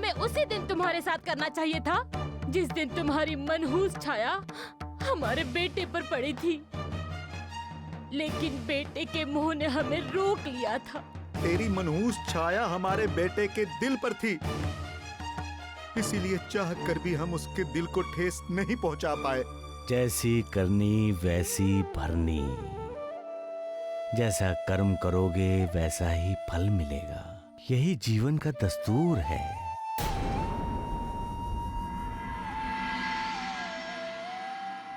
हमें उसी दिन तुम्हारे साथ करना चाहिए था जिस दिन तुम्हारी मनहूस छाया हमारे बेटे पर पड़ी थी, लेकिन बेटे के मुंह ने हमें रोक लिया था। तेरी मनहूस छाया हमारे बेटे के दिल पर थी, इसीलिए चाह कर भी हम उसके दिल को ठेस नहीं पहुंचा पाए। जैसी करनी वैसी भरनी, जैसा कर्म करोगे वैसा ही फल मिलेगा, यही जीवन का दस्तूर है।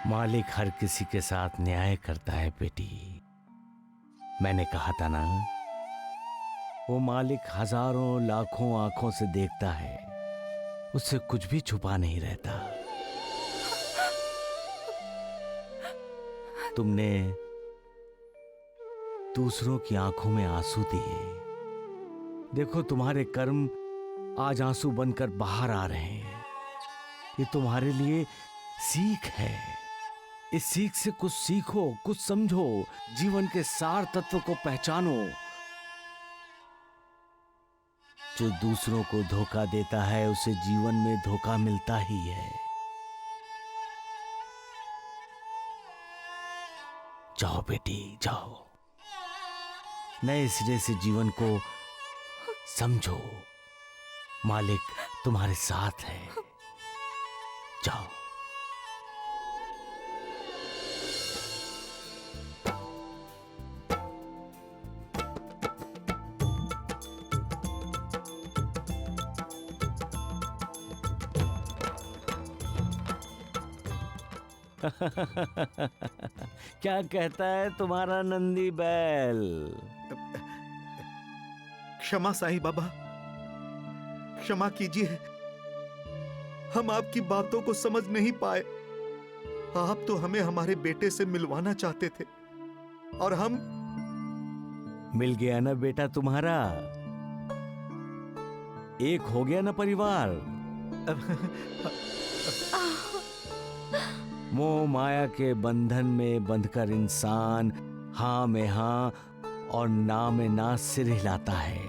मालिक हर किसी के साथ न्याय करता है बेटी। मैंने कहा था ना, वो मालिक हजारों लाखों आंखों से देखता है, उससे कुछ भी छुपा नहीं रहता। तुमने दूसरों की आंखों में आंसू दिए, देखो तुम्हारे कर्म आज आंसू बनकर बाहर आ रहे हैं। ये तुम्हारे लिए सीख है। इस सीख से कुछ सीखो, कुछ समझो, जीवन के सार तत्व को पहचानो। जो दूसरों को धोखा देता है उसे जीवन में धोखा मिलता ही है। जाओ बेटी जाओ, नए सिरे से जीवन को समझो। मालिक तुम्हारे साथ है, जाओ। क्या कहता है तुम्हारा नंदी बैल? क्षमा साईं बाबा, क्षमा कीजिए, हम आपकी बातों को समझ नहीं पाए। आप तो हमें हमारे बेटे से मिलवाना चाहते थे और हम। मिल गया ना बेटा तुम्हारा, एक हो गया ना परिवार। मोह माया के बंधन में बंधकर इंसान हाँ में हाँ और ना में ना सिर हिलाता है।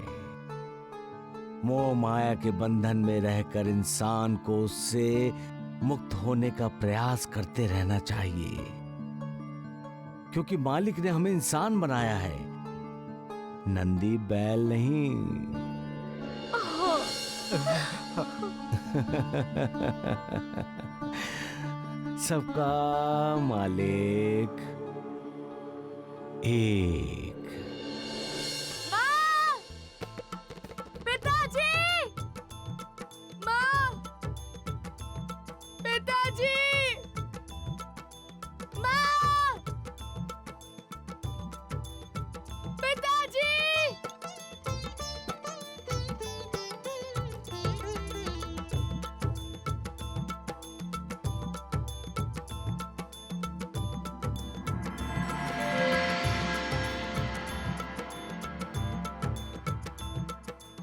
मोह माया के बंधन में रहकर इंसान को उससे मुक्त होने का प्रयास करते रहना चाहिए, क्योंकि मालिक ने हमें इंसान बनाया है, नंदी बैल नहीं। सबका मालिक एक। माँ! पिताजी! माँ! पिताजी! माँ! पिताजी!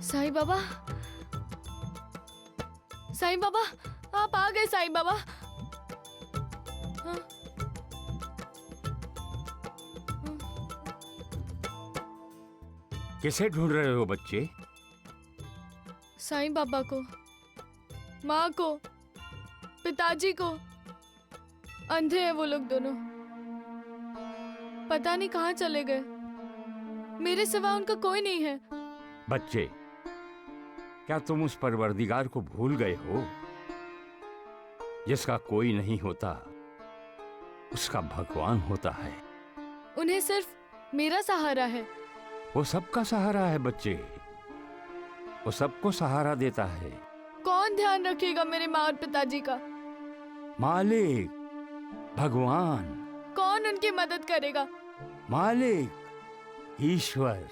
साईं बाबा, साईं बाबा, आप आ गए साईं बाबा। हाँ? किसे ढूंढ रहे हो बच्चे? साईं बाबा को, माँ को, पिताजी को। अंधे हैं वो लोग दोनों, पता नहीं कहाँ चले गए। मेरे सिवा उनका कोई नहीं है। बच्चे, क्या तुम उस परवरदिगार को भूल गए हो जिसका कोई नहीं होता, उसका भगवान होता है। उन्हें सिर्फ मेरा सहारा है। वो सबका सहारा है बच्चे, वो सबको सहारा देता है। कौन ध्यान रखेगा मेरे माँ और पिताजी का? मालिक, भगवान। कौन उनकी मदद करेगा? मालिक, ईश्वर।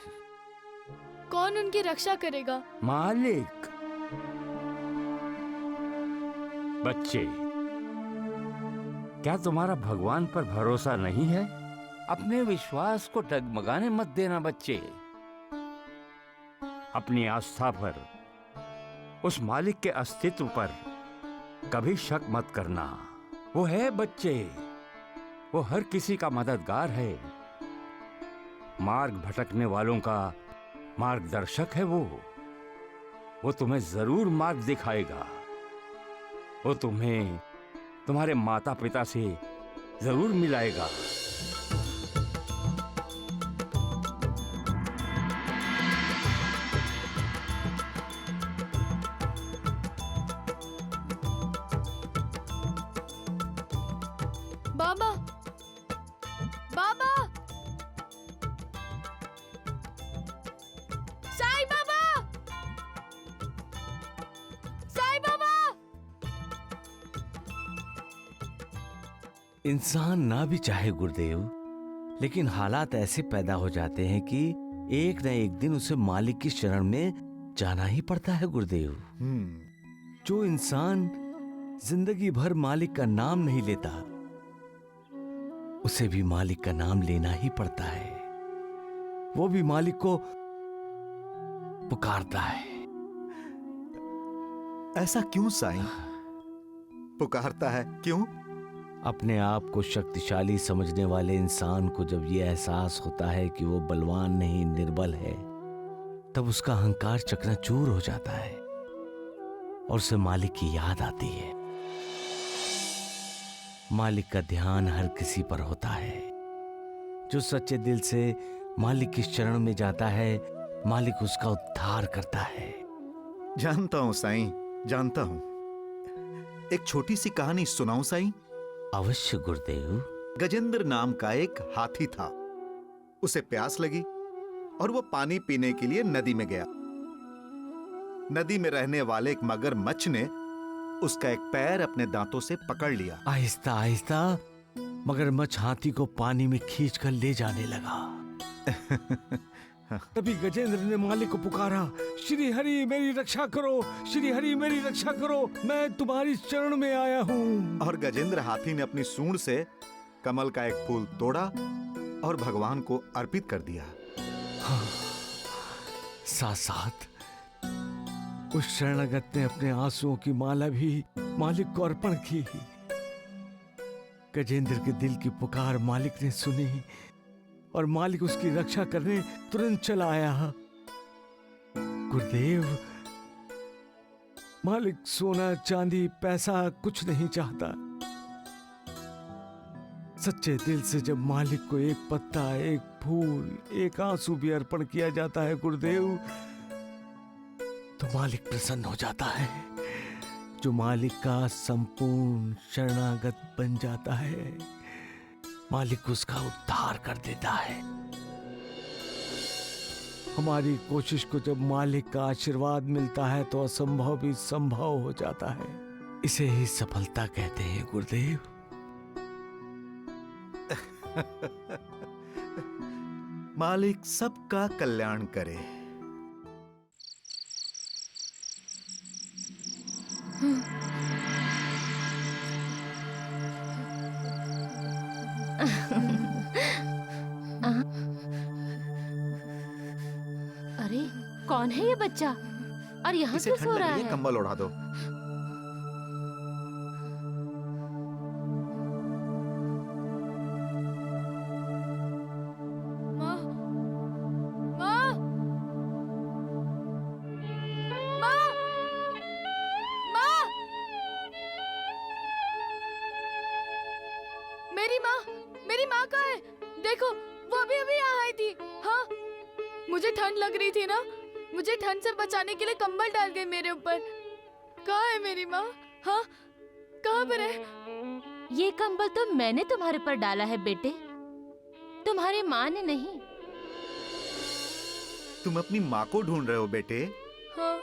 कौन उनकी रक्षा करेगा? मालिक। बच्चे, क्या तुम्हारा भगवान पर भरोसा नहीं है? अपने विश्वास को डगमगाने मत देना बच्चे। अपनी आस्था पर, उस मालिक के अस्तित्व पर कभी शक मत करना। वो है बच्चे, वो हर किसी का मददगार है, मार्ग भटकने वालों का मार्गदर्शक है। वो वो तुम्हें जरूर मार्ग दिखाएगा। वो तुम्हें तुम्हारे माता पिता से जरूर मिलाएगा। बाबा, बाबा, साईं बाबा, साईं बाबा। इंसान ना भी चाहे गुरुदेव, लेकिन हालात ऐसे पैदा हो जाते हैं कि एक न एक दिन उसे मालिक की शरण में जाना ही पड़ता है गुरुदेव। जो इंसान जिंदगी भर मालिक का नाम नहीं लेता, उसे भी मालिक का नाम लेना ही पड़ता है। वो भी मालिक को पुकारता है। ऐसा क्यों साईं? पुकारता है क्यों? अपने आप को शक्तिशाली समझने वाले इंसान को जब यह एहसास होता है कि वो बलवान नहीं निर्बल है, तब उसका अहंकार चकनाचूर हो जाता है और उसे मालिक की याद आती है। मालिक का ध्यान हर किसी पर होता है। जो सच्चे दिल से मालिक की शरण में जाता है, मालिक उसका उद्धार करता है। जानता हूं साईं, जानता हूं। एक छोटी सी कहानी सुनाऊं साईं? अवश्य गुरुदेव। गजेंद्र नाम का एक हाथी था। उसे प्यास लगी और वो पानी पीने के लिए नदी में गया। नदी में रहने वाले एक मगरमच्छ ने उसका एक पैर अपने दांतों से पकड़ लिया। आहिस्ता आहिस्ता मगरमच्छ हाथी को पानी में खींचकर ले जाने लगा। तभी गजेंद्र ने मालिक को पुकारा, श्री हरि मेरी रक्षा करो, श्री हरि मेरी रक्षा करो, मैं तुम्हारी शरण में आया हूँ। और गजेंद्र हाथी ने अपनी सूंड से कमल का एक फूल तोड़ा और भगवान को अर्पित कर दिया। साथ साथ उस शरणागत ने अपने आंसुओं की माला भी मालिक को अर्पण की। गजेंद्र के दिल की पुकार मालिक ने सुनी और मालिक उसकी रक्षा करने तुरंत चला आया। गुरुदेव, मालिक सोना चांदी पैसा कुछ नहीं चाहता। सच्चे दिल से जब मालिक को एक पत्ता, एक फूल, एक आंसू भी अर्पण किया जाता है गुरुदेव, तो मालिक प्रसन्न हो जाता है। जो मालिक का संपूर्ण शरणागत बन जाता है, मालिक उसका उद्धार कर देता है। हमारी कोशिश को जब मालिक का आशीर्वाद मिलता है तो असंभव भी संभव हो जाता है। इसे ही सफलता कहते हैं गुरुदेव। मालिक सबका कल्याण करे। अरे कौन है ये बच्चा और यहाँ इसे क्यों ठंड सो लग रहा रही है, है? कंबल ओढ़ा दो। माँ, माँ, माँ, माँ, मेरी माँ कहाँ है? देखो, वो अभी अभी यहाँ आई थी। हाँ, मुझे ठंड लग रही थी ना, मुझे ठंड से बचाने के लिए कंबल डाल गई मेरे ऊपर। कहाँ है मेरी माँ? हाँ, कहाँ पर है? ये कंबल तो मैंने तुम्हारे पर डाला है बेटे, तुम्हारी माँ ने नहीं। तुम अपनी माँ को ढूंढ रहे हो बेटे? हाँ,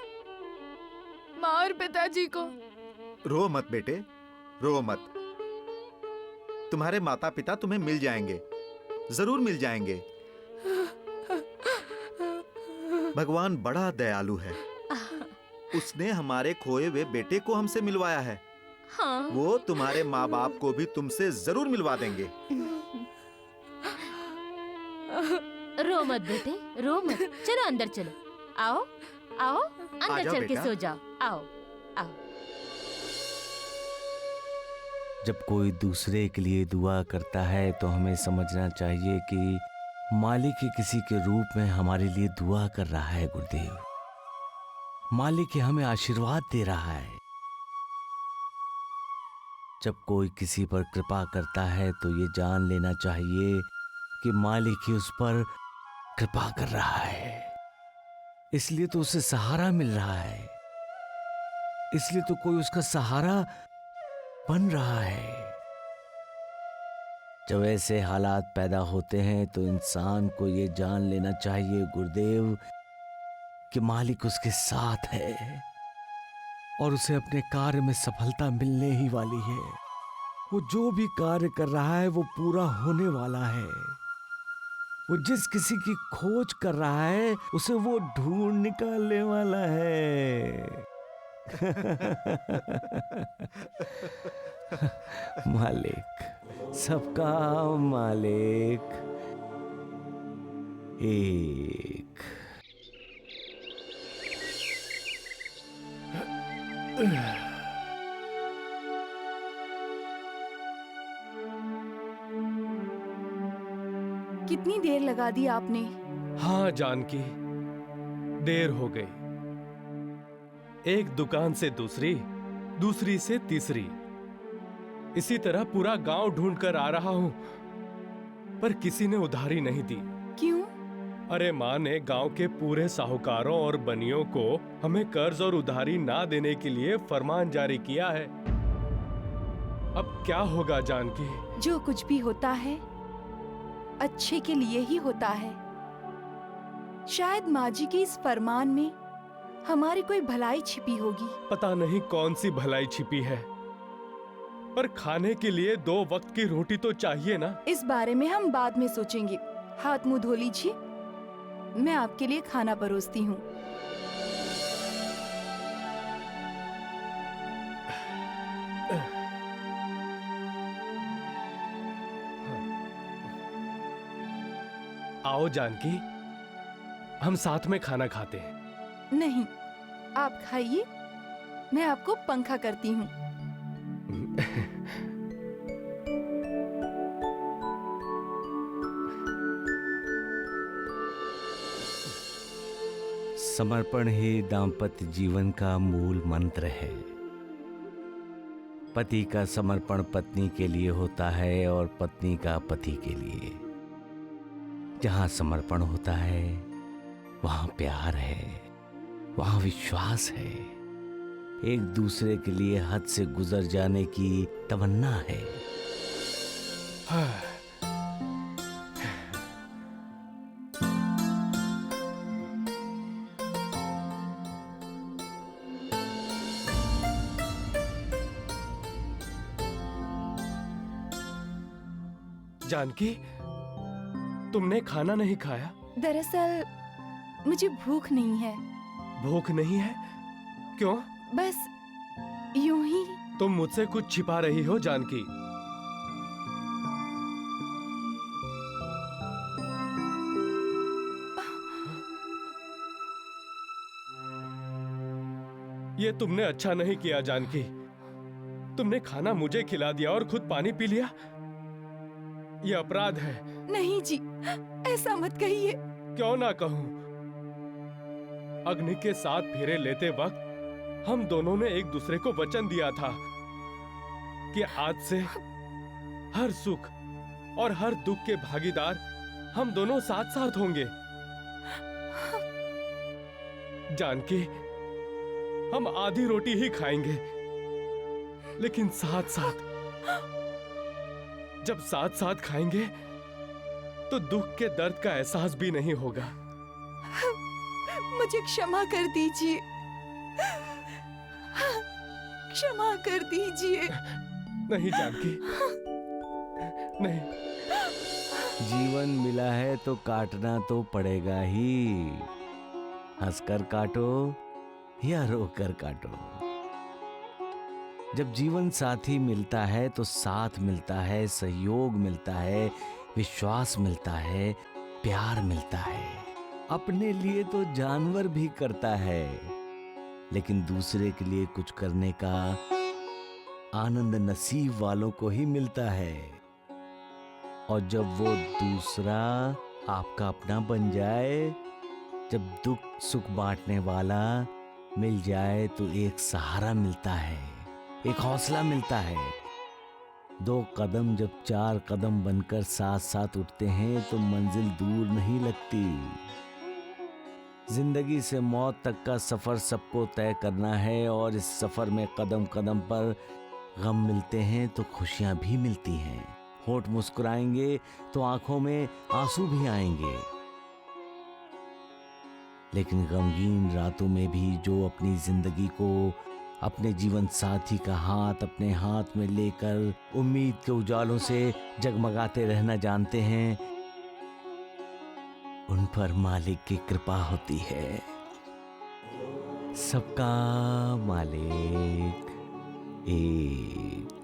माँ और पिताजी को। रो मत बेटे, रो मत। तुम्हारे माता पिता तुम्हें मिल जाएंगे, जरूर मिल जाएंगे। भगवान बड़ा दयालु है। उसने हमारे खोए हुए बेटे को हमसे मिलवाया है। हाँ। वो तुम्हारे माँ बाप को भी तुमसे जरूर मिलवा देंगे। रो मत बेटे, रो मत। चलो अंदर चलो। आओ, आओ, अंदर जाओ चल के बेटा। सो जाओ। आओ, आओ। जब कोई दूसरे के लिए दुआ करता है तो हमें समझना चाहिए कि मालिक ही किसी के रूप में हमारे लिए दुआ कर रहा है गुरुदेव। मालिक हमें आशीर्वाद दे रहा है। जब कोई किसी पर कृपा करता है तो ये जान लेना चाहिए कि मालिक ही उस पर कृपा कर रहा है, इसलिए तो उसे सहारा मिल रहा है, इसलिए तो कोई उसका सहारा बन रहा है। जब ऐसे हालात पैदा होते हैं तो इंसान को ये जान लेना चाहिए गुरुदेव कि मालिक उसके साथ है और उसे अपने कार्य में सफलता मिलने ही वाली है। वो जो भी कार्य कर रहा है वो पूरा होने वाला है। वो जिस किसी की खोज कर रहा है उसे वो ढूंढ निकालने वाला है। मालिक, सबका मालिक एक। कितनी देर लगा दी आपने? हाँ जानकी, देर हो गई। एक दुकान से दूसरी, दूसरी से तीसरी, इसी तरह पूरा गांव ढूंढ कर आ रहा हूं, पर किसी ने उधारी नहीं दी। क्यों? अरे माँ ने गांव के पूरे साहूकारों और बनियों को हमें कर्ज और उधारी ना देने के लिए फरमान जारी किया है। अब क्या होगा जानकी? जो कुछ भी होता है अच्छे के लिए ही होता है। शायद माँ जी के इस फरमान में हमारी कोई भलाई छिपी होगी। पता नहीं कौन सी भलाई छिपी है, पर खाने के लिए 2 वक्त की रोटी तो चाहिए ना। इस बारे में हम बाद में सोचेंगे। हाथ मुंह धो लीजिए, मैं आपके लिए खाना परोसती हूँ। आओ जानकी, हम साथ में खाना खाते हैं। नहीं, आप खाइए, मैं आपको पंखा करती हूँ। समर्पण ही दाम्पत्य जीवन का मूल मंत्र है। पति का समर्पण पत्नी के लिए होता है और पत्नी का पति के लिए। जहां समर्पण होता है वहां प्यार है, वहां विश्वास है, एक दूसरे के लिए हद से गुजर जाने की तमन्ना है। जानकी, तुमने खाना नहीं खाया? दरअसल मुझे भूख नहीं है। भूख नहीं है? क्यों? बस यूं ही। तुम मुझसे कुछ छिपा रही हो जानकी। ये तुमने अच्छा नहीं किया जानकी। तुमने खाना मुझे खिला दिया और खुद पानी पी लिया। ये अपराध है। नहीं जी, ऐसा मत कहिए। क्यों ना कहूं? अग्नि के 7 फेरे लेते वक्त हम दोनों ने एक दूसरे को वचन दिया था कि आज से हर सुख और हर दुख के भागीदार हम दोनों साथ साथ होंगे। जानकी, हम आधी रोटी ही खाएंगे, लेकिन साथ साथ। जब साथ साथ खाएंगे तो दुख के दर्द का एहसास भी नहीं होगा। मुझे क्षमा कर दीजिए, क्षमा कर दीजिए। नहीं जानकी, नहीं। जीवन मिला है तो काटना तो पड़ेगा ही। हंसकर काटो या रोकर काटो। जब जीवन साथी मिलता है तो साथ मिलता है, सहयोग मिलता है, विश्वास मिलता है, प्यार मिलता है। अपने लिए तो जानवर भी करता है, लेकिन दूसरे के लिए कुछ करने का आनंद नसीब वालों को ही मिलता है। और जब वो दूसरा आपका अपना बन जाए, जब दुख सुख बांटने वाला मिल जाए तो एक सहारा मिलता है, एक हौसला मिलता है। 2 कदम जब 4 कदम बनकर साथ साथ उठते हैं तो मंजिल दूर नहीं लगती। जिंदगी से मौत तक का सफर सबको तय करना है, और इस सफर में कदम कदम पर गम मिलते हैं तो खुशियां भी मिलती हैं। होंठ मुस्कुराएंगे तो आंखों में आंसू भी आएंगे। लेकिन गमगीन रातों में भी जो अपनी जिंदगी को, अपने जीवन साथी का हाथ अपने हाथ में लेकर उम्मीद के उजालों से जगमगाते रहना जानते हैं, उन पर मालिक की कृपा होती है। सबका मालिक एक।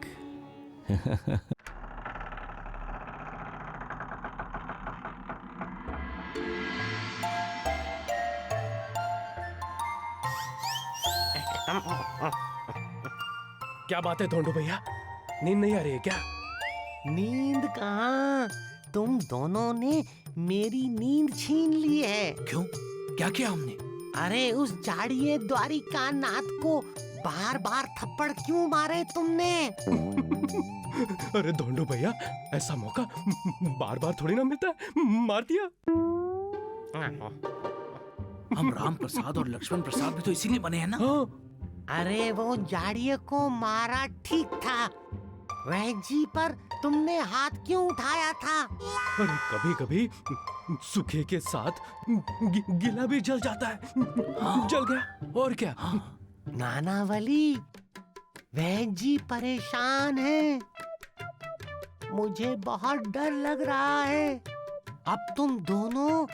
क्या बात है धोंडू भैया, नींद नहीं आ रही है क्या? नींद कहाँ, तुम दोनों ने मेरी नींद छीन ली है। क्यों, क्या किया हमने? अरे उस जाड़िए द्वारिका नाथ को बार बार थप्पड़ क्यों मारे तुमने? अरे धोंडू भैया, ऐसा मौका बार बार थोड़ी ना मिलता है, मार दिया। हम राम प्रसाद और लक्ष्मण प्रसाद भी तो इसीलिए बने हैं ना। हाँ। अरे वो जाड़िए को मारा ठीक था, वह जी पर तुमने हाथ क्यों उठाया था? अरे कभी कभी सूखे के साथ गीला भी जल जाता है। जल गया और क्या। नानावली, वह जी परेशान है, मुझे बहुत डर लग रहा है। अब तुम दोनों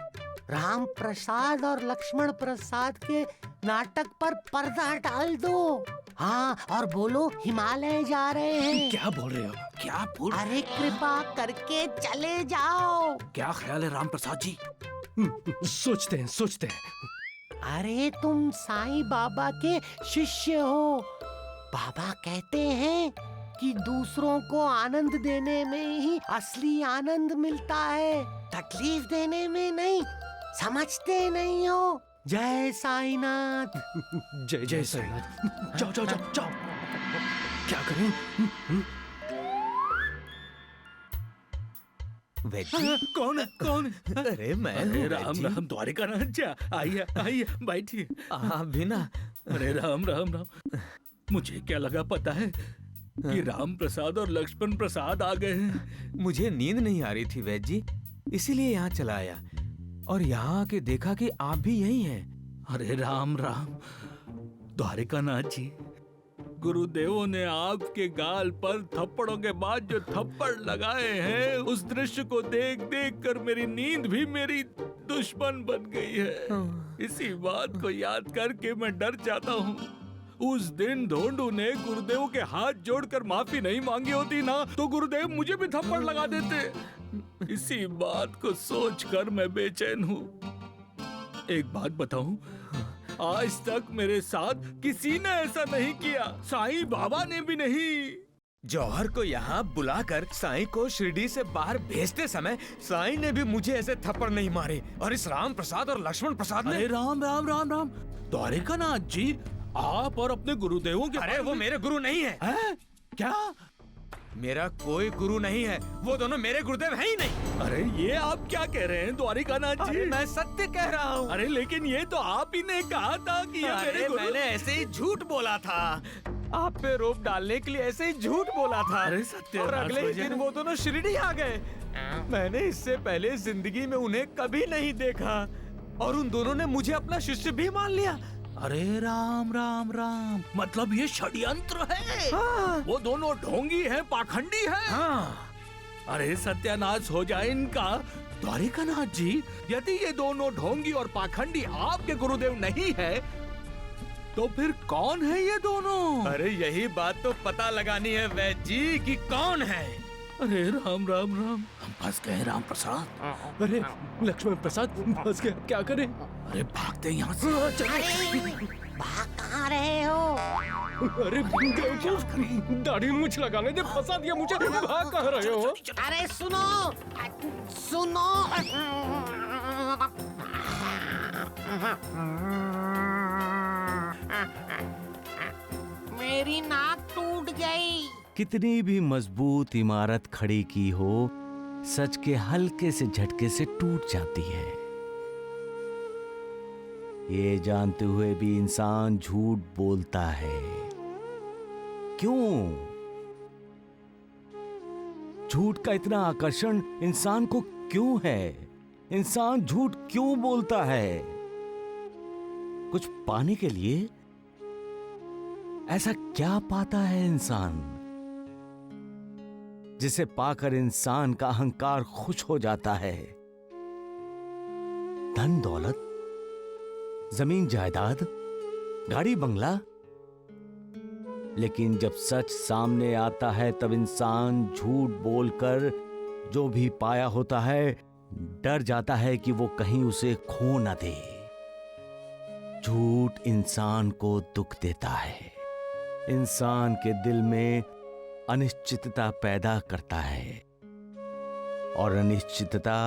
राम प्रसाद और लक्ष्मण प्रसाद के नाटक पर पर्दा डाल दो। हाँ, और बोलो हिमालय जा रहे हैं। क्या बोल रहे हो? क्या बोल? अरे कृपा करके चले जाओ। क्या ख्याल है राम प्रसाद जी? सोचते हैं। अरे तुम साईं बाबा के शिष्य हो। बाबा कहते हैं कि दूसरों को आनंद देने में ही असली आनंद मिलता है, तकलीफ देने में नहीं। समझते नहीं हो? जय साईनाथ। जय साईनाथ। जाओ। क्या करें? कौन है? अरे मैं अरे राम द्वारिकानाथ जी, आइए बैठिए। आप भी ना। अरे राम, मुझे क्या लगा पता है कि राम प्रसाद और लक्ष्मण प्रसाद आ गए हैं। मुझे नींद नहीं आ रही थी वैद्य जी, इसीलिए यहाँ चला आया और यहाँ आके देखा कि आप भी यही हैं। अरे राम, द्वारिकानाथ जी, गुरुदेवों ने आपके गाल पर थप्पड़ों के बाद जो थप्पड़ लगाए हैं, उस दृश्य को देख देख कर मेरी नींद भी मेरी दुश्मन बन गई है। इसी बात को याद करके मैं डर जाता हूँ। उस दिन धोंडू ने गुरुदेव के हाथ जोड़कर माफी नहीं मांगी होती ना, तो गुरुदेव मुझे भी थप्पड़ लगा देते। इसी बात को सोचकर मैं बेचैन हूँ। एक बात बताऊं, आज तक मेरे साथ किसी ने ऐसा नहीं किया, साईं बाबा ने भी नहीं। जौहर को यहाँ बुलाकर साईं को शिरडी से बाहर भेजते समय साईं ने भी मुझे ऐसे थप्पड़ नहीं मारे, और इस राम प्रसाद और लक्ष्मण प्रसाद ने। अरे राम, द्वारिकानाथ जी, आप और अपने गुरुदेवों के। अरे वो मेरे गुरु नहीं है। क्या? मेरा कोई गुरु नहीं है, वो दोनों मेरे गुरुदेव हैं ही नहीं। अरे ये आप क्या कह रहे हैं द्वारिकानाथ जी? मैं सत्य कह रहा हूँ। अरे लेकिन ये तो आप ही ने कहा था कि ये मेरे गुरु। मैंने ऐसे ही झूठ बोला था, आप पे रोप डालने के लिए ऐसे ही झूठ बोला था। अरे सत्य, और अगले ही दिन वो दोनों शिरडी आ गए। मैंने इससे पहले जिंदगी में उन्हें कभी नहीं देखा, और उन दोनों ने मुझे अपना शिष्य भी मान लिया। अरे राम, मतलब ये षड्यंत्र है। हाँ। वो दोनों ढोंगी हैं, पाखंडी हैं। हाँ। अरे सत्यानाश हो जाए इनका। द्वारिकानाथ जी, यदि ये दोनों ढोंगी और पाखंडी आपके गुरुदेव नहीं है, तो फिर कौन है ये दोनों? अरे यही बात तो पता लगानी है वैद्य जी कि कौन है। अरे राम, हम फंस गए राम प्रसाद। अरे लक्ष्मण प्रसाद फंस गया, क्या करें? अरे भागते यहाँ से। अरे भाग कहाँ रहे हो? अरे दाढ़ी मूछ लगाने दे, फंसा दिया मुझे। भाग कहाँ रहे हो? अरे सुनो। मेरी नाक टूट गई। कितनी भी मजबूत इमारत खड़ी की हो, सच के हल्के से झटके से टूट जाती है। ये जानते हुए भी इंसान झूठ बोलता है। क्यों? झूठ का इतना आकर्षण इंसान को क्यों है? इंसान झूठ क्यों बोलता है? कुछ पाने के लिए? ऐसा क्या पाता है इंसान जिसे पाकर इंसान का अहंकार खुश हो जाता है? धन दौलत, जमीन जायदाद, गाड़ी बंगला। लेकिन जब सच सामने आता है तब इंसान झूठ बोलकर जो भी पाया होता है डर जाता है कि वो कहीं उसे खो न दे। झूठ इंसान को दुख देता है, इंसान के दिल में अनिश्चितता पैदा करता है और अनिश्चितता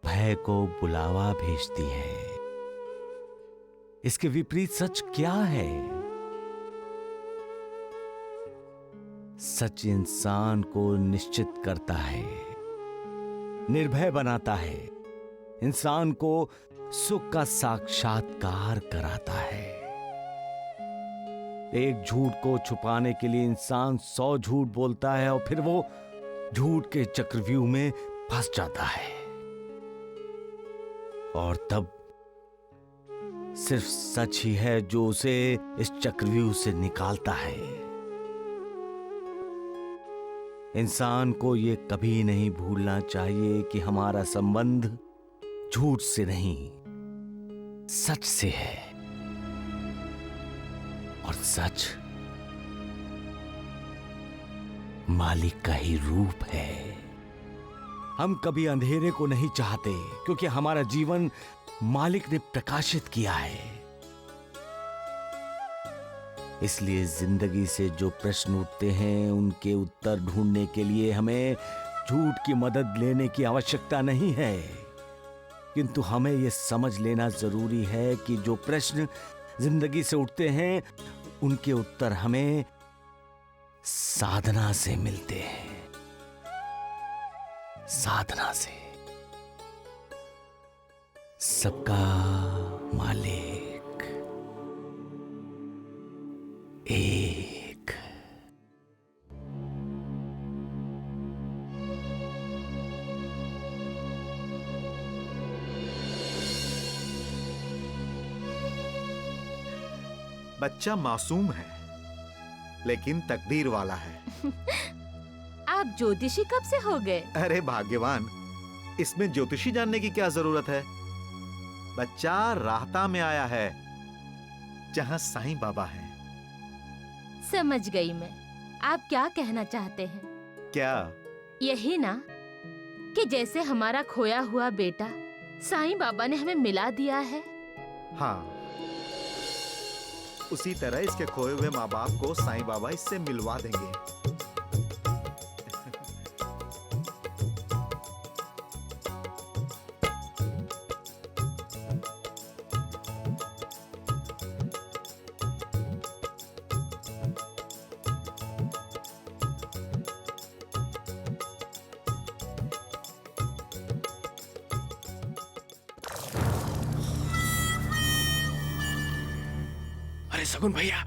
भय को बुलावा भेजती है। इसके विपरीत सच क्या है? सच इंसान को निश्चित करता है, निर्भय बनाता है, इंसान को सुख का साक्षात्कार कराता है। एक झूठ को छुपाने के लिए इंसान 100 झूठ बोलता है और फिर वो झूठ के चक्रव्यूह में फंस जाता है और तब सिर्फ सच ही है जो उसे इस चक्रव्यूह से निकालता है। इंसान को ये कभी नहीं भूलना चाहिए कि हमारा संबंध झूठ से नहीं, सच से है और सच मालिक का ही रूप है। हम कभी अंधेरे को नहीं चाहते क्योंकि हमारा जीवन मालिक ने प्रकाशित किया है। इसलिए जिंदगी से जो प्रश्न उठते हैं उनके उत्तर ढूंढने के लिए हमें झूठ की मदद लेने की आवश्यकता नहीं है, किंतु हमें यह समझ लेना जरूरी है कि जो प्रश्न जिंदगी से उठते हैं उनके उत्तर हमें साधना से मिलते हैं। साधना से। सबका मालिक एक। बच्चा मासूम है लेकिन तकदीर वाला है। आप ज्योतिषी कब से हो गए? अरे भाग्यवान, इसमें ज्योतिषी जानने की क्या जरूरत है। बच्चा राहता में आया है जहां साईं बाबा है। समझ गई मैं। आप क्या कहना चाहते हैं? क्या? यही ना कि जैसे हमारा खोया हुआ बेटा साईं बाबा ने हमें मिला दिया है। हाँ, उसी तरह इसके खोए हुए माँ बाप को साईं बाबा इससे मिलवा देंगे। अरे सगुन भैया,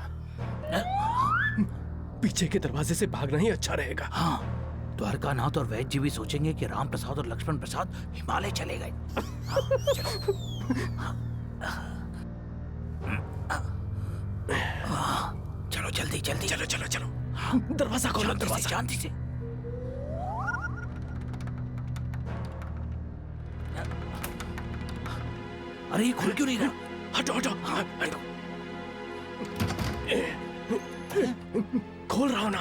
पीछे के दरवाजे से भागना ही अच्छा रहेगा। हाँ, द्वारकानाथ और वैद्य जी भी सोचेंगे कि राम प्रसाद और लक्ष्मण प्रसाद हिमालय चले गए। चलो जल्दी जल्दी, चलो चलो चलो, दरवाजा खोलो, दरवाजा शांति से। अरे ये खुल क्यों नहीं रहा? हटो हटो, हटो। खोल रहा हूं ना।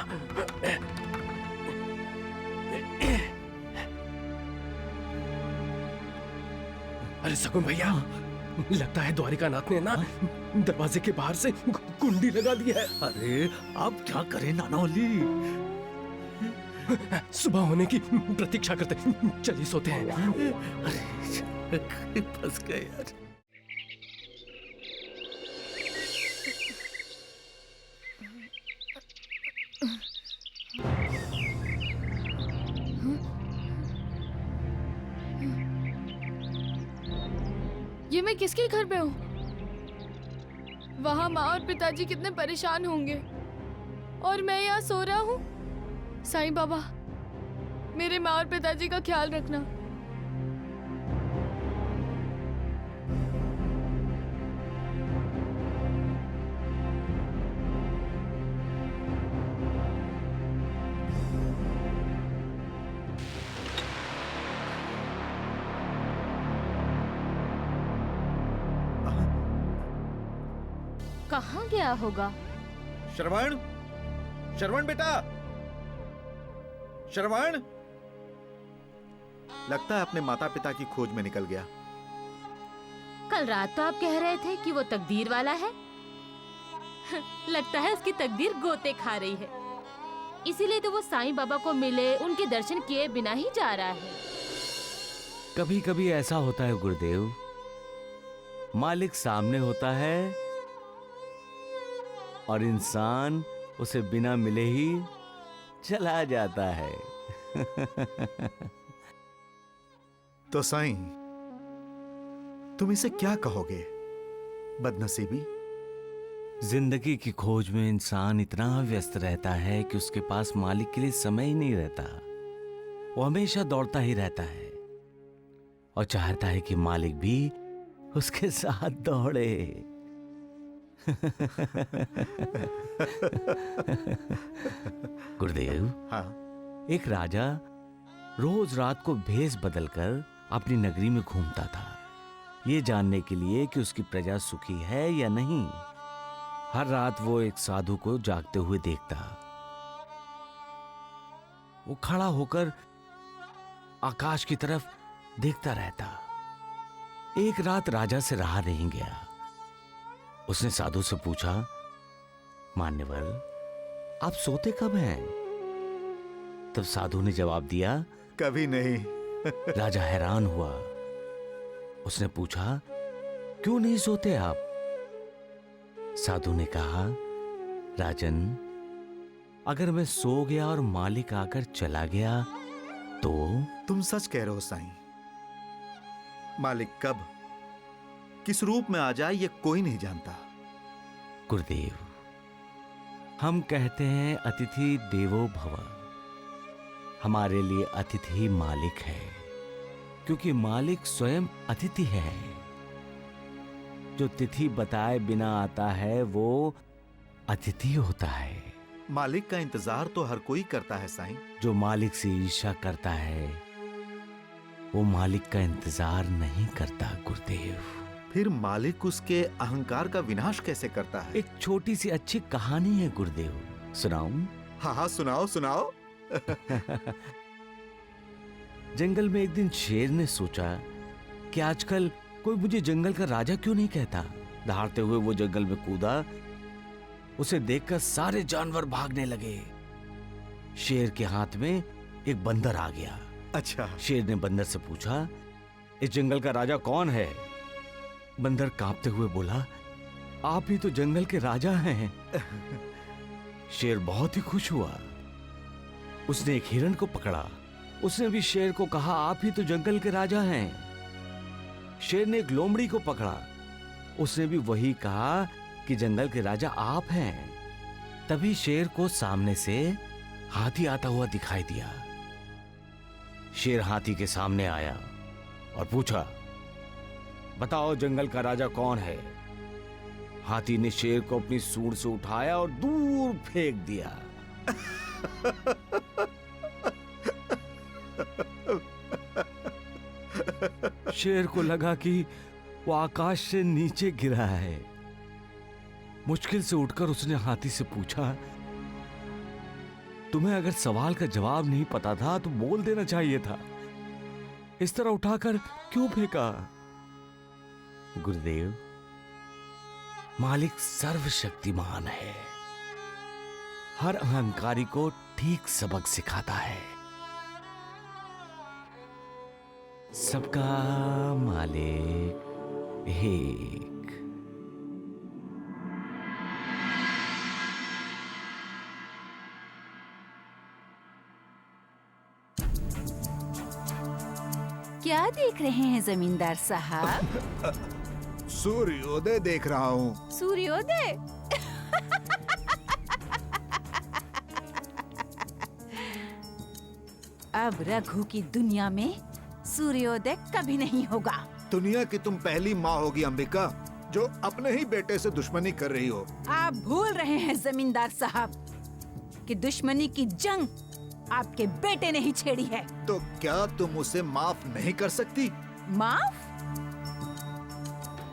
अरे सगुन भैया, लगता है द्वारिकानाथ ने ना दरवाजे के बाहर से कुंडी लगा दी है। अरे अब क्या करें नानावली? सुबह होने की प्रतीक्षा करते, चलिए सोते हैं। अरे फंस गए यार। ये मैं किसके घर पे हूँ? वहाँ माँ और पिताजी कितने परेशान होंगे और मैं यहाँ सो रहा हूँ। साईं बाबा, मेरे माँ और पिताजी का ख्याल रखना। कहाँ गया होगा? श्रवण, श्रवण बेटा, श्रवण। लगता है अपने माता पिता की खोज में निकल गया। कल रात तो आप कह रहे थे कि वो तकदीर वाला है। लगता है उसकी तकदीर गोते खा रही है, इसीलिए तो वो साईं बाबा को मिले, उनके दर्शन किए बिना ही जा रहा है। कभी कभी ऐसा होता है गुरुदेव, मालिक सामने होता है और इंसान उसे बिना मिले ही चला जाता है। तो साईं, तुम इसे क्या कहोगे? बदनसीबी? जिंदगी की खोज में इंसान इतना व्यस्त रहता है कि उसके पास मालिक के लिए समय ही नहीं रहता। वो हमेशा दौड़ता ही रहता है और चाहता है कि मालिक भी उसके साथ दौड़े। गुरुदेव, हाँ। एक राजा रोज रात को भेष बदलकर अपनी नगरी में घूमता था, ये जानने के लिए कि उसकी प्रजा सुखी है या नहीं। हर रात वो एक साधु को जागते हुए देखता। वो खड़ा होकर आकाश की तरफ देखता रहता। एक रात राजा से रहा नहीं गया। उसने साधु से पूछा, मान्यवर, आप सोते कब हैं? तब साधु ने जवाब दिया, कभी नहीं। राजा हैरान हुआ। उसने पूछा, क्यों नहीं सोते आप? साधु ने कहा, राजन, अगर मैं सो गया और मालिक आकर चला गया तो? तुम सच कह रहे हो साईं। मालिक कब किस रूप में आ जाए ये कोई नहीं जानता। गुरुदेव, हम कहते हैं अतिथि देवो भव। हमारे लिए अतिथि ही मालिक है, क्योंकि मालिक स्वयं अतिथि है। जो तिथि बताए बिना आता है वो अतिथि होता है। मालिक का इंतजार तो हर कोई करता है साईं। जो मालिक से ईर्ष्या करता है वो मालिक का इंतजार नहीं करता गुरुदेव। फिर मालिक उसके अहंकार का विनाश कैसे करता है? एक छोटी सी अच्छी कहानी है गुरुदेव, सुनाऊं? हाँ हाँ, सुनाओ सुनाओ। जंगल में एक दिन शेर ने सोचा कि आजकल कोई मुझे जंगल का राजा क्यों नहीं कहता। दहाड़ते हुए वो जंगल में कूदा। उसे देखकर सारे जानवर भागने लगे। शेर के हाथ में एक बंदर आ गया। अच्छा। शेर ने बंदर से पूछा, इस जंगल का राजा कौन है? बंदर कांपते हुए बोला, आप ही तो जंगल के राजा हैं। शेर बहुत ही खुश हुआ। उसने एक हिरण को पकड़ा। उसने भी शेर को कहा, आप ही तो जंगल के राजा हैं। शेर ने एक लोमड़ी को पकड़ा। उसने भी वही कहा कि जंगल के राजा आप हैं। तभी शेर को सामने से हाथी आता हुआ दिखाई दिया। शेर हाथी के सामने आया और पूछा, बताओ जंगल का राजा कौन है? हाथी ने शेर को अपनी सूंड से उठाया और दूर फेंक दिया। शेर को लगा कि वो आकाश से नीचे गिरा है। मुश्किल से उठकर उसने हाथी से पूछा, तुम्हें अगर सवाल का जवाब नहीं पता था तो बोल देना चाहिए था, इस तरह उठाकर क्यों फेंका? गुरुदेव, मालिक सर्वशक्तिमान है। हर अहंकारी को ठीक सबक सिखाता है। सबका मालिक एक। क्या देख रहे हैं जमींदार साहब? सूर्योदय देख रहा हूँ। सूर्योदय? अब रघु की दुनिया में सूर्योदय कभी नहीं होगा। दुनिया की तुम पहली माँ होगी अंबिका जो अपने ही बेटे से दुश्मनी कर रही हो। आप भूल रहे हैं जमींदार साहब कि दुश्मनी की जंग आपके बेटे ने ही छेड़ी है। तो क्या तुम उसे माफ नहीं कर सकती? माफ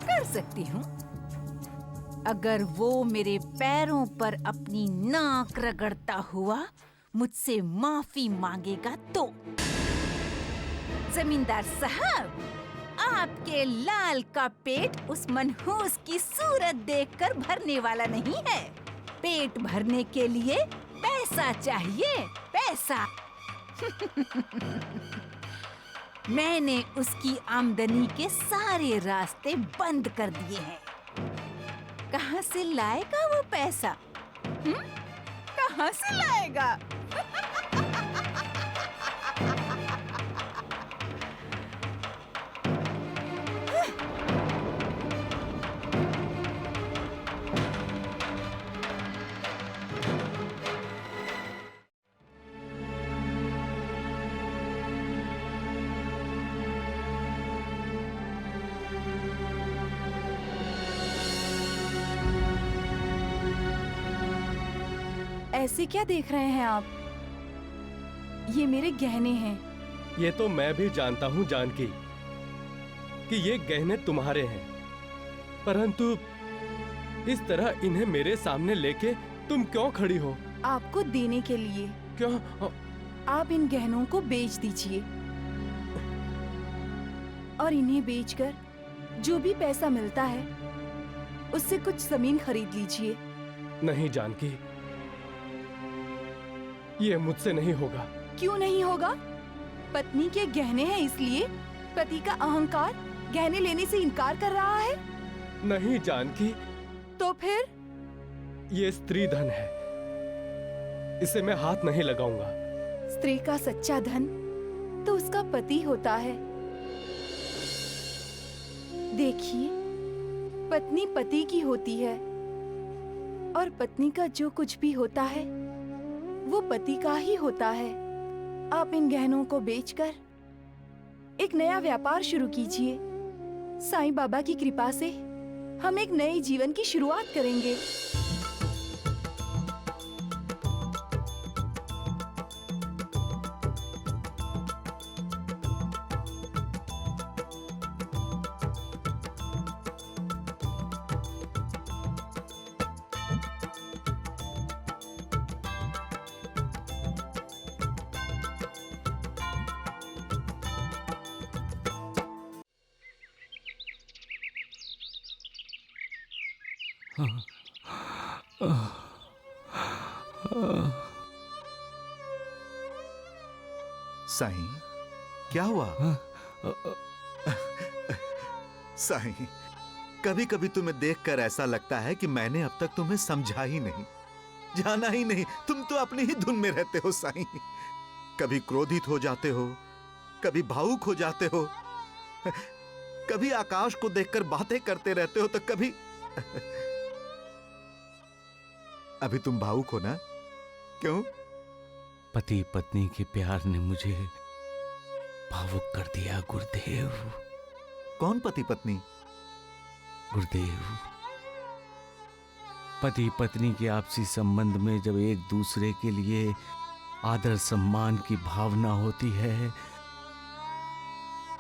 कर सकती हूँ अगर वो मेरे पैरों पर अपनी नाक रगड़ता हुआ मुझसे माफी मांगेगा तो। जमींदार साहब, आपके लाल का पेट उस मनहूस की सूरत देखकर भरने वाला नहीं है। पेट भरने के लिए पैसा चाहिए, पैसा। मैंने उसकी आमदनी के सारे रास्ते बंद कर दिए हैं। कहाँ से लाएगा वो पैसा? कहाँ से लाएगा? ऐसे क्या देख रहे हैं आप? ये मेरे गहने हैं। ये तो मैं भी जानता हूँ जानकी कि ये गहने तुम्हारे हैं, परंतु इस तरह इन्हें मेरे सामने लेके तुम क्यों खड़ी हो? आपको देने के लिए। क्यों? आप इन गहनों को बेच दीजिए और इन्हें बेचकर जो भी पैसा मिलता है उससे कुछ जमीन खरीद लीजिए। नहीं जानकी, ये मुझसे नहीं होगा। क्यों नहीं होगा? पत्नी के गहने हैं इसलिए पति का अहंकार गहने लेने से इनकार कर रहा है? नहीं जानकी। तो फिर? ये स्त्री धन है, इसे मैं हाथ नहीं लगाऊंगा। स्त्री का सच्चा धन तो उसका पति होता है। देखिए, पत्नी पति की होती है और पत्नी का जो कुछ भी होता है वो पति का ही होता है। आप इन गहनों को बेचकर एक नया व्यापार शुरू कीजिए। साईं बाबा की कृपा से हम एक नए जीवन की शुरुआत करेंगे। साईं, क्या हुआ? साईं, कभी कभी तुम्हें देखकर ऐसा लगता है कि मैंने अब तक तुम्हें समझा ही नहीं, जाना ही नहीं। तुम तो अपनी ही धुन में रहते हो साईं। कभी क्रोधित हो जाते हो, कभी भावुक हो जाते हो, कभी आकाश को देखकर बातें करते रहते हो, तो कभी अभी तुम भावुक हो ना? क्यों? पति पत्नी के प्यार ने मुझे भावुक कर दिया गुरुदेव। कौन पति पत्नी? गुरुदेव, पति पत्नी के आपसी संबंध में जब एक दूसरे के लिए आदर सम्मान की भावना होती है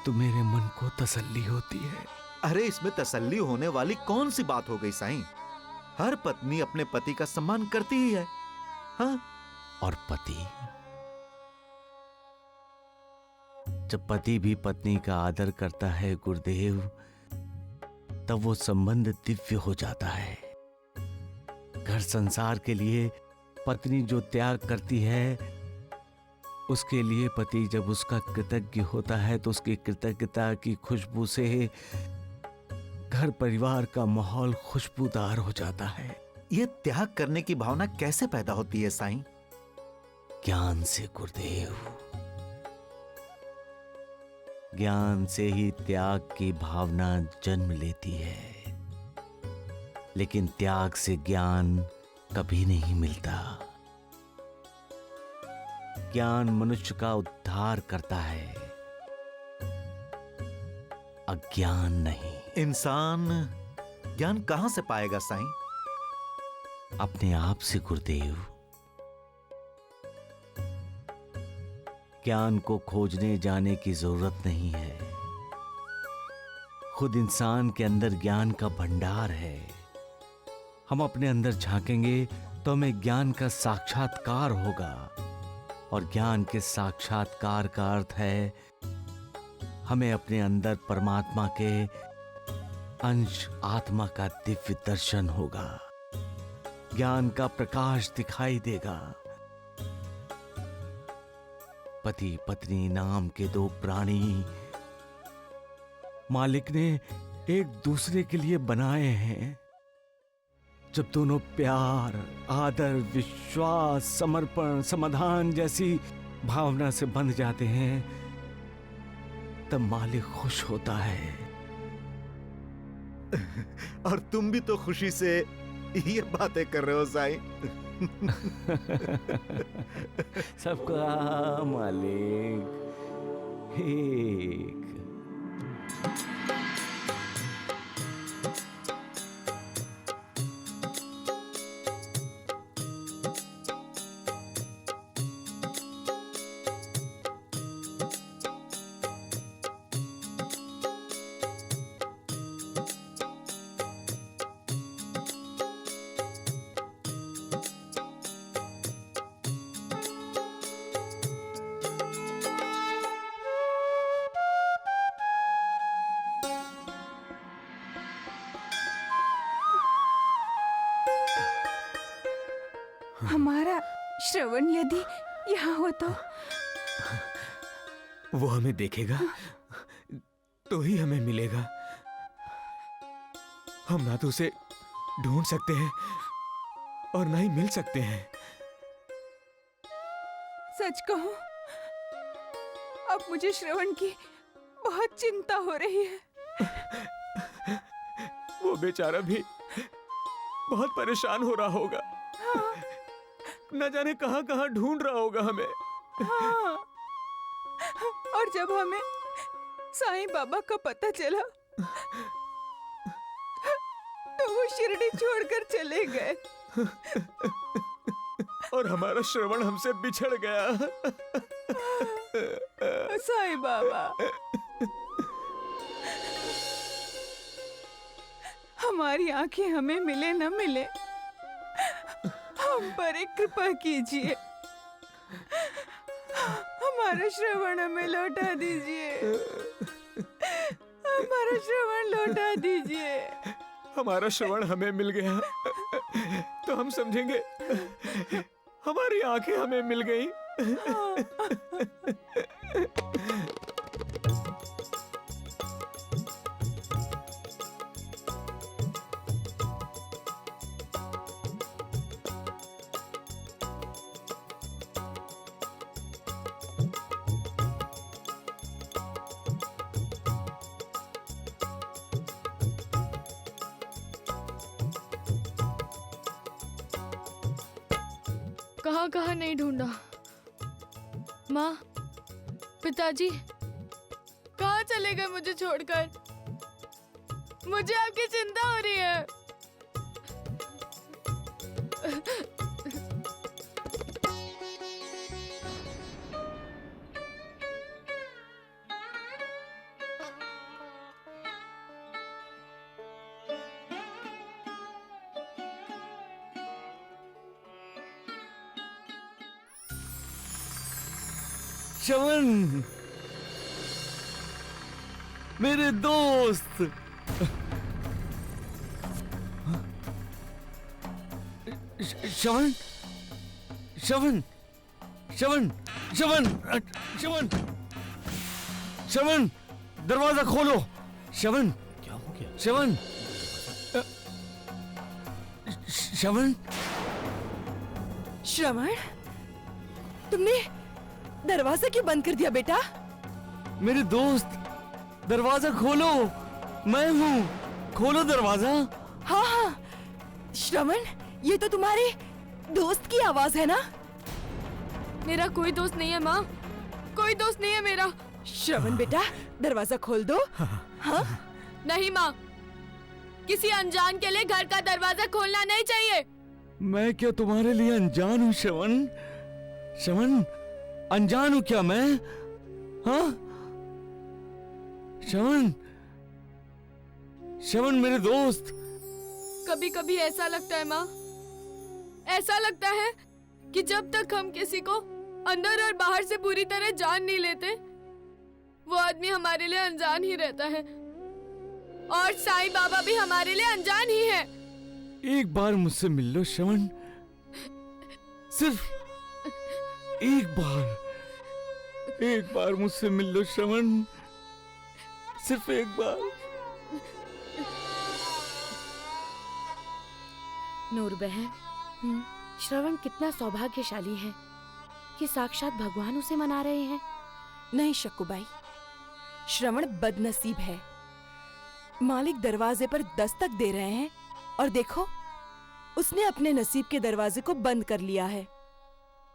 तो मेरे मन को तसल्ली होती है। अरे इसमें तसल्ली होने वाली कौन सी बात हो गई साईं? हर पत्नी अपने पति का सम्मान करती ही है। हाँ? और पति, जब पति भी पत्नी का आदर करता है गुरुदेव, तब वो संबंध दिव्य हो जाता है। घर संसार के लिए पत्नी जो त्याग करती है, उसके लिए पति जब उसका कृतज्ञ होता है तो उसकी कृतज्ञता की खुशबू से घर परिवार का माहौल खुशबूदार हो जाता है। यह त्याग करने की भावना कैसे पैदा होती है साईं? ज्ञान से गुरुदेव। ज्ञान से ही त्याग की भावना जन्म लेती है, लेकिन त्याग से ज्ञान कभी नहीं मिलता। ज्ञान मनुष्य का उद्धार करता है, अज्ञान नहीं। इंसान ज्ञान कहां से पाएगा साईं? अपने आप से गुरुदेव। ज्ञान को खोजने जाने की जरूरत नहीं है, खुद इंसान के अंदर ज्ञान का भंडार है। हम अपने अंदर झांकेंगे तो हमें ज्ञान का साक्षात्कार होगा, और ज्ञान के साक्षात्कार का अर्थ है हमें अपने अंदर परमात्मा के अंश आत्मा का दिव्य दर्शन होगा, ज्ञान का प्रकाश दिखाई देगा। पति पत्नी नाम के दो प्राणी मालिक ने एक दूसरे के लिए बनाए हैं। जब दोनों प्यार, आदर, विश्वास, समर्पण, समाधान जैसी भावना से बंध जाते हैं, तब मालिक खुश होता है। और तुम भी तो खुशी से ये बातें कर रहे हो साईं। सबका मालिक एक। हमारा श्रवण यदि यहाँ हो तो वो हमें देखेगा तो ही हमें मिलेगा। हम ना तो उसे ढूंढ सकते हैं और ना ही मिल सकते हैं। सच कहूं, अब मुझे श्रवण की बहुत चिंता हो रही है। वो बेचारा भी बहुत परेशान हो रहा होगा। हाँ। न जाने कहां कहां ढूंढ रहा होगा हमें। हाँ। और जब हमें साईं बाबा का पता चला तो वो शिरडी छोड़कर चले गए और हमारा श्रवण हमसे बिछड़ गया। साईं बाबा, हमारी आंखें हमें मिले न मिले, हम पर एक कृपा कीजिए। हमारा श्रवण हमें लौटा दीजिए। हमारा श्रवण लौटा दीजिए। हमारा श्रवण हमें मिल गया तो हम समझेंगे हमारी आंखें हमें मिल गई। कहाँ कहाँ नहीं ढूंढा। माँ, पिताजी कहाँ चले गए मुझे छोड़कर? मुझे आपकी चिंता हो रही है। श्रवण, मेरे दोस्त, श्रवण, श्रवण, श्रवण, श्रवण, श्रवण, श्रवण, दरवाजा खोलो। श्रवण, क्या हो गया? श्रवण, श्रवण, श्रवण, तुमने दरवाजा क्यों बंद कर दिया बेटा? मेरे दोस्त, दरवाजा खोलो, मैं हूँ, खोलो दरवाजा। हाँ हाँ श्रवण, ये तो तुम्हारे दोस्त की आवाज है ना? मेरा कोई दोस्त नहीं है माँ, कोई दोस्त नहीं है मेरा। श्रवण बेटा, दरवाजा खोल दो। हाँ? नहीं माँ, किसी अनजान के लिए घर का दरवाजा खोलना नहीं चाहिए। मैं क्या तुम्हारे लिए अनजान हूँ श्रवण? श्रवण, अनजान हूँ क्या मैं? हाँ श्रवण, श्रवण मेरे दोस्त। कभी कभी ऐसा लगता है माँ, ऐसा लगता है कि जब तक हम किसी को अंदर और बाहर से पूरी तरह जान नहीं लेते, वो आदमी हमारे लिए अनजान ही रहता है। और साईं बाबा भी हमारे लिए अनजान ही है। एक बार मुझसे मिल लो श्रवण, सिर्फ एक बार मुझसे मिल लो श्रवण, सिर्फ एक बार। नूर बहन, श्रवण कितना सौभाग्यशाली है कि साक्षात भगवान उसे मना रहे हैं। नहीं शक्कुबाई, श्रवण बदनसीब है। मालिक दरवाजे पर दस्तक दे रहे हैं और देखो, उसने अपने नसीब के दरवाजे को बंद कर लिया है।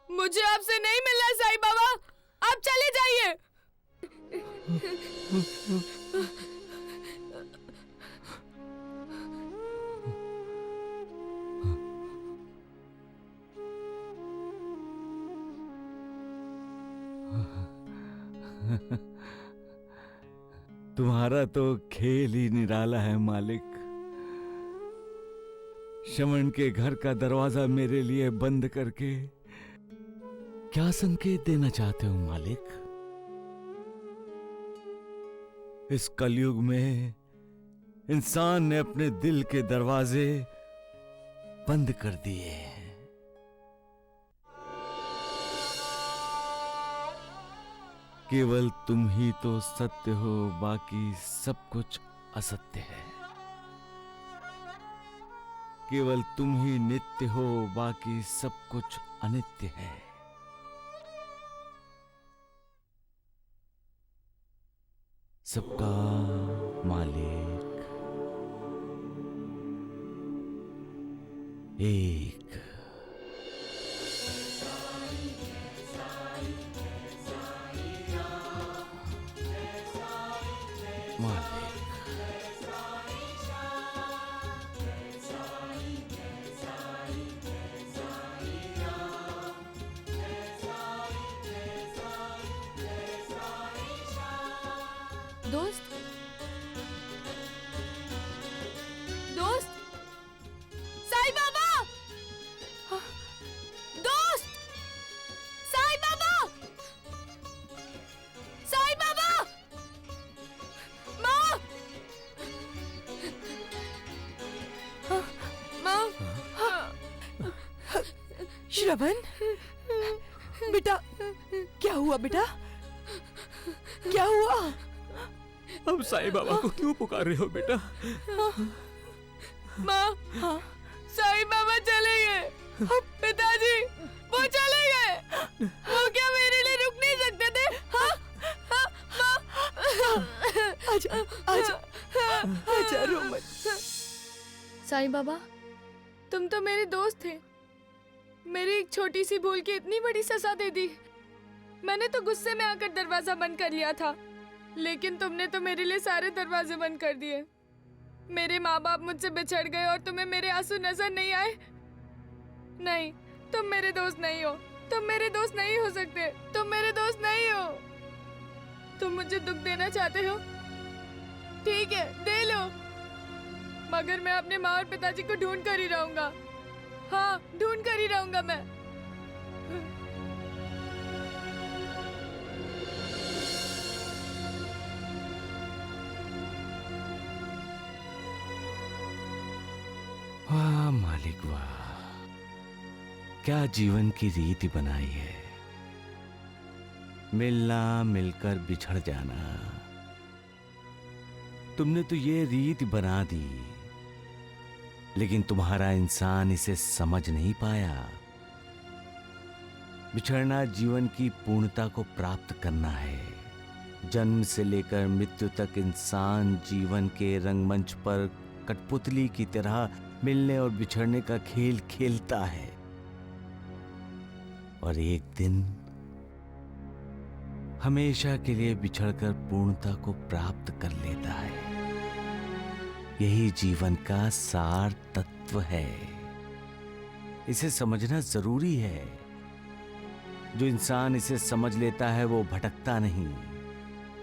मुझे आपसे नहीं मिलना साईं बाबा, आप चले जाइए। तुम्हारा तो खेल ही निराला है मालिक। श्रवण के घर का दरवाजा मेरे लिए बंद करके क्या संकेत देना चाहते हो मालिक? इस कलयुग में इंसान ने अपने दिल के दरवाजे बंद कर दिए हैं। केवल तुम ही तो सत्य हो, बाकी सब कुछ असत्य है। केवल तुम ही नित्य हो, बाकी सब कुछ अनित्य है। सबका मालिक एक। दोस्त, दोस्त, साईं बाबा, दोस्त, साईं बाबा, साईं बाबा, माँ, माँ, श्रवण बेटा, क्या हुआ बेटा? क्या हुआ? अब साईं बाबा को क्यों पुकार रहे हो बेटा? माँ, साईं बाबा चले गए। पिताजी, वो चले गए। वो क्या मेरे लिए रुक नहीं सकते थे? हाँ, हाँ, माँ। आजा, आजा, आजा, रो मत। साईं बाबा, तुम तो मेरे दोस्त थे। मेरी एक छोटी सी भूल की इतनी बड़ी सजा दे दी। मैंने तो गुस्से में आकर दरवाजा बंद कर लिया था, लेकिन तुमने तो मेरे लिए सारे दरवाजे बंद कर दिए। मेरे माँ बाप मुझसे बिछड़ गए और तुम्हें मेरे आंसू नजर नहीं आए? नहीं, तुम मेरे दोस्त नहीं हो। तुम मेरे दोस्त नहीं हो सकते। तुम मेरे दोस्त नहीं हो। तुम मुझे दुख देना चाहते हो? ठीक है, दे लो, मगर मैं अपने माँ और पिताजी को ढूंढ कर ही रहूंगा। हाँ, ढूंढ कर ही रहूंगा मैं। वाह मालिक वाह, क्या जीवन की रीति बनाई है। मिलना, मिलकर बिछड़ जाना। तुमने तो ये रीत बना दी, लेकिन तुम्हारा इंसान इसे समझ नहीं पाया। बिछड़ना जीवन की पूर्णता को प्राप्त करना है, जन्म से लेकर मृत्यु तक इंसान जीवन के रंगमंच पर कठपुतली की तरह मिलने और बिछड़ने का खेल खेलता है और एक दिन हमेशा के लिए बिछड़कर पूर्णता को प्राप्त कर लेता है। यही जीवन का सार तत्व है। इसे समझना जरूरी है। जो इंसान इसे समझ लेता है वो भटकता नहीं,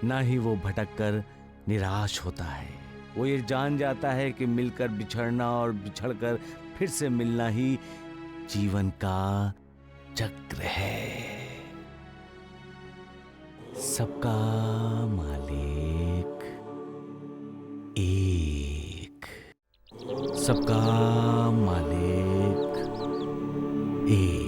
ना ही वो भटककर निराश होता है। वो ये जान जाता है कि मिलकर बिछड़ना और बिछड़कर फिर से मिलना ही जीवन का चक्र है। सबका मालिक एक, सबका मालिक एक।